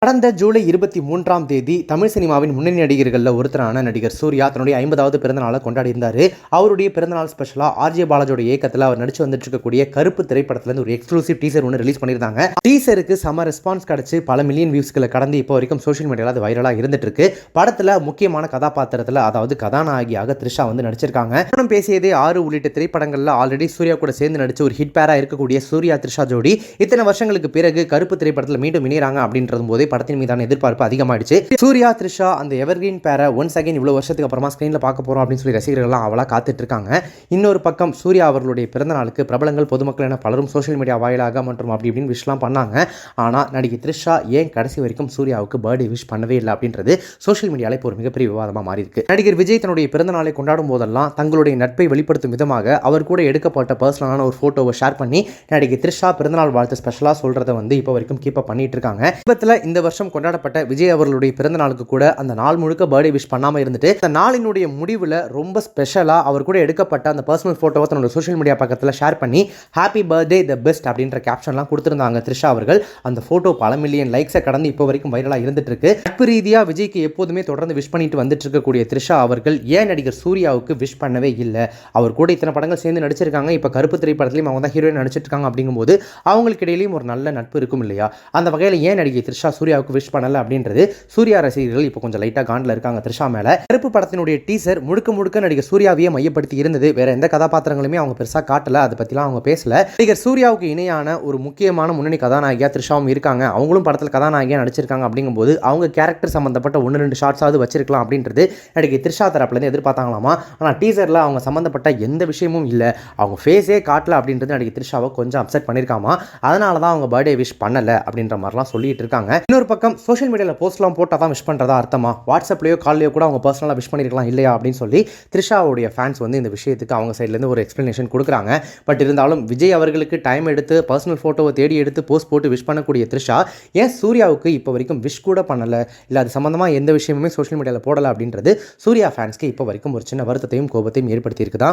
கடந்த ஜூலை 23ஆம் தேதி தமிழ் சினிமாவின் முன்னணி நடிகர்களில் ஒருத்தரான நடிகர் சூர்யா தன்னுடைய 50வது பிறந்தநாளை கொண்டாடியிருந்தார். அவருடைய பிறந்தநாள் ஸ்பெஷலாக ஆர்ஜே பாலாஜோட இயக்கத்தில் அவர் நடிச்சு வந்துட்டு இருக்கக்கூடிய கருப்பு திரைப்படத்திலிருந்து ஒரு எக்ஸ்க்ளூசிவ் டீசர் ஒன்று ரிலீஸ் பண்ணியிருந்தாங்க. டீசருக்கு செம ரெஸ்பான்ஸ் கிடைச்சு பல மில்லியன் வியூஸ்களை கடந்து இப்போ வரைக்கும் சோஷியல் மீடியாவில் அது வைரலாக இருந்துட்டு இருக்கு. படத்தில் முக்கியமான கதாபாத்திரத்தில் அதாவது கதாநாயகியாக த்ரிஷா வந்து நடிச்சிருக்காங்க. படம் பேசியதே 6 உள்ளிட்ட திரைப்படங்களில் ஆல்ரெடி சூர்யா கூட சேர்ந்து நடிச்சு ஒரு ஹிட் பேரா இருக்கக்கூடிய சூர்யா த்ரிஷா ஜோடி இத்தனை வருஷங்களுக்கு பிறகு கருப்பு திரைப்படத்தில் மீண்டும் இணையறாங்க அப்படின்றது போதே படத்தின் மீதான எதிர்பார்ப்பு அதிகமாயிடுச்சு. சூர்யா த்ரிஷா அந்த எவர்கிரீன் பேரை ஒன்ஸ் அகைன் இவ்வளவு வருஷத்துக்கு அப்புறமா ஸ்கிரீன்ல பார்க்க போறோம் அப்படின்னு சொல்லி ரசிகர்கள்லாம் அவளா காத்துட்டு இருக்காங்க. இன்னொரு பக்கம் சூர்யா அவர்களுடைய பிறந்த நாளுக்கு பிரபலங்கள் பொதுமக்கள் என பலரும் சோஷியல் மீடியா வாயிலாக மற்றும் அப்படி இப்படின்னு விஷலாம் பண்ணாங்க. ஆனா நடிகை த்ரிஷா ஏன் கடைசி வரைக்கும் சூர்யாவுக்கு பர்த்டே விஷ் பண்ணவே இல்லை அப்படின்றது சோஷியல் மீடியாவில் இப்போ ஒரு மிகப்பெரிய விவாதமாக மாறி இருக்கு. நடிகர் விஜய் தன்னுடைய பிறந்த நாளை கொண்டாடும் போதெல்லாம் தங்களுடைய நட்பை வெளிப்படுத்தும் விதமாக அவர் கூட எடுக்கப்பட்ட பர்சனலான ஒரு போட்டோவை ஷேர் பண்ணி நடிகை த்ரிஷா பிறந்தநாள் வாழ்த்து ஸ்பெஷலா சொல்றதை வந்து இப்போ வரைக்கும் கீப் அப் பண்ணிட்டு இருக்காங்க. இந்த வருஷம் கொண்டாடப்பட்ட விஜய் அவர்களுடைய பிறந்த நாளுக்கு கூட அந்த நாள் முழுக்க பர்த்டே விஷ் பண்ணாம இருந்துட்டு அந்த நாளினுடைய முடிவில் ரொம்ப ஸ்பெஷலா அவர் கூட எடுக்கப்பட்ட அந்த பர்சனல் போட்டோவை தன்னோட சோஷியல் மீடியா பக்கத்தில் ஷேர் பண்ணி ஹாப்பி பர்த்டே தி பெஸ்ட் அப்படின்ற கேப்ஷன்லாம் கொடுத்திருந்தாங்க த்ரிஷா அவர்கள். அந்த போட்டோ பல மில்லியன் லைக்ஸை கடந்து இப்போ வரைக்கும் வைரலா இருந்துட்டு இருக்கு. நட்பு ரீதியா விஜய்க்கு எப்போதுமே தொடர்ந்து விஷ் பண்ணிட்டு வந்துட்டு இருக்கக்கூடிய த்ரிஷா அவர்கள் ஏன் நடிகர் சூர்யாவுக்கு விஷ் பண்ணவே இல்லை? அவர் கூட இத்தனை படங்கள் சேர்ந்து நடிச்சிருக்காங்க. இப்போ கருப்பு திரைப்படத்திலையும் அவங்க தான் ஹீரோயின் நடிச்சிட்டு இருக்காங்க. அப்படிங்கும்போது அவங்களுக்கு இடையிலையும் ஒரு நல்ல நட்பு இருக்கும் இல்லையா? அந்த வகையில் ஏன் நடிகை த்ரிஷா சூர்யாவுக்கு விஷ் பண்ணல அப்படின்றது சூர்யா ரசிகர்கள் இப்போ கொஞ்சம் லைட்டா காண்டில் இருக்காங்க த்ரிஷா மேல. கருப்பு படத்தினுடைய டீசர் முழுக்க நடிகர் சூர்யாவையே மையப்படுத்தி இருந்தது. வேற எந்த கதாபாத்திரங்களுமே அவங்க பெருசா காட்டல. அதை பத்திலாம் அவங்க பேசல. நடிகர் சூர்யாவுக்கு இணையான ஒரு முக்கியமான முன்னணி கதாநாயகியா த்ரிஷாவும் இருக்காங்க. அவங்களும் படத்தில் கதாநாயகியா நடிச்சிருக்காங்க. அப்படிங்கும்போது அவங்க கேரக்டர் சம்பந்தப்பட்ட 1-2 ஷார்ட்ஸாவது வச்சிருக்கலாம் அப்படின்றது நடிகை த்ரிஷா தரப்புல இருந்து எதிர்பார்த்தாங்களாமா. ஆனா டீசர்ல அவங்க சம்பந்தப்பட்ட எந்த விஷயமும் இல்லை. அவங்க ஃபேஸே காட்டல அப்படின்றது நடிகை த்ரிஷாவை கொஞ்சம் அப்செட் பண்ணிருக்காமா. அதனால தான் அவங்க பர்த்டே விஷ் பண்ணல அப்படின்ற மாதிரிலாம் சொல்லிட்டு இருக்காங்க. இன்னொரு பக்கம் சோஷியல் மீடியாவில் போஸ்ட்லாம் போட்டால் தான் விஷ் பண்ணுறதா அர்த்தமா? வாட்ஸ்அப்லேயோ கால்லையோ கூட அவங்க பர்சனலாக விஷ் பண்ணிருக்கலாம் இல்லையா அப்படின்னு சொல்லி த்ரிஷாவுடைய ஃபேன்ஸ் வந்து இந்த விஷயத்துக்கு அவங்க சைட்லேருந்து ஒரு எக்ஸ்ப்ளனேஷன் கொடுக்குறாங்க. பட் இருந்தாலும் விஜய் அவர்களுக்கு டைம் எடுத்து பர்சனல் ஃபோட்டோவை தேடி எடுத்து போஸ்ட் போட்டு விஷ் பண்ணக்கூடிய த்ரிஷா ஏன் சூர்யாவுக்கு இப்போ வரைக்கும் விஷ் கூட பண்ணலை, இல்லை அது சம்மந்தமாக எந்த விஷயமுமே சோஷியல் மீடியாவில் போடலை அப்படின்றது சூர்யா ஃபேன்ஸ்க்கு இப்போ வரைக்கும் ஒரு சின்ன வருத்தத்தையும் கோபத்தையும் ஏற்படுத்தி இருக்குதா.